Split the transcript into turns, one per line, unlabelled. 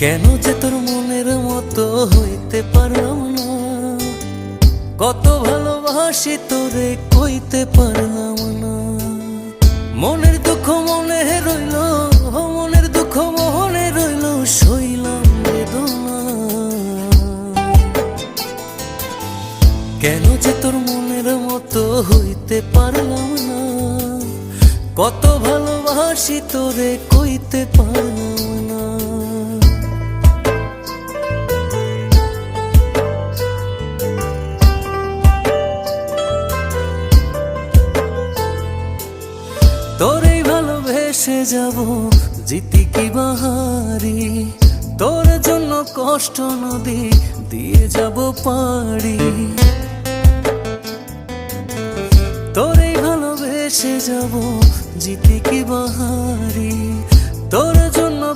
কেন যে তোর মনের মতো হইতে পারলাম না, কত ভালোবাসি তোরে কইতে পারলাম না। মনের দুঃখ মনে রইল, মনের দুঃখ মনে রইল, সইলাম বেদনা। কেন যে তোর মনের মতো হইতে পারলাম না, কত ভালোবাসি তোরে কইতে পারলাম না। তোরেই ভালোবেসে যাব জিতি কি বাহারি, তোর জন্য কষ্ট নদী দিয়ে যাব পাড়ি। তোরেই ভালোবেসে যাব জিতি কি বাহারি, তোর জন্য